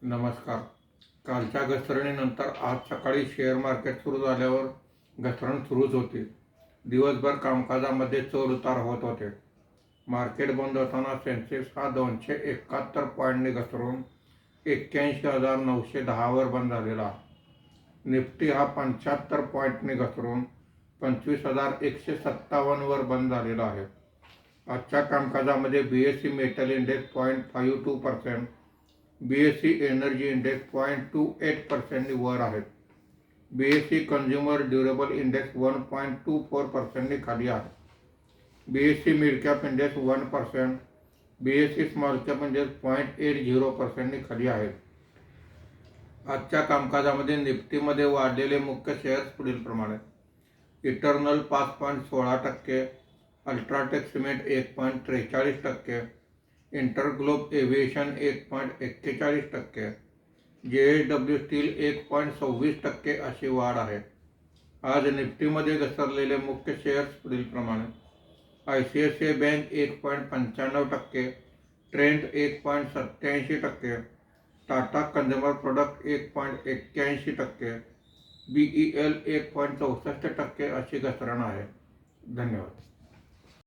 नमस्कार. कालच्या घसरणीनंतर आज सकाळी शेअर मार्केट सुरू झाल्यावर घसरण सुरूच होती. दिवसभर कामकाजामध्ये चढ-उतार होत होते. मार्केट बंद होताना सेन्सेक्स हा 271 पॉईंटने घसरून 81,910 वर बंद झालेला आहे. निफ्टी हा 75 पॉईंटने घसरून 25,157 वर बंद झालेला आहे. आजच्या कामकाजामध्ये BSE metal index 0.52%, BSE energy index 0.28% वर आहेत. BSE कंझ्युमर ड्युरेबल इंडेक्स 1.24% खाली आहे. BSE mid cap index 1%, BSE small cap index 0.80% खाली आहेत. आजच्या कामकाजामध्ये निफ्टीमध्ये वाढलेले मुख्य शेअर्स पुढील प्रमाणे: eternal 5.16%, UltraTech cement 1.43%, InterGlobe aviation 1.41%, JSW steel 1.26% अशी वाढ आहे. आज निफ्टीमध्ये घसरलेले मुख्य शेअर्स पुढील प्रमाणे: ICICI bank 1.95%, Trent 1.87%, Tata consumer product 1.81%, BEL 1.64% अशी घसरण आहे. धन्यवाद.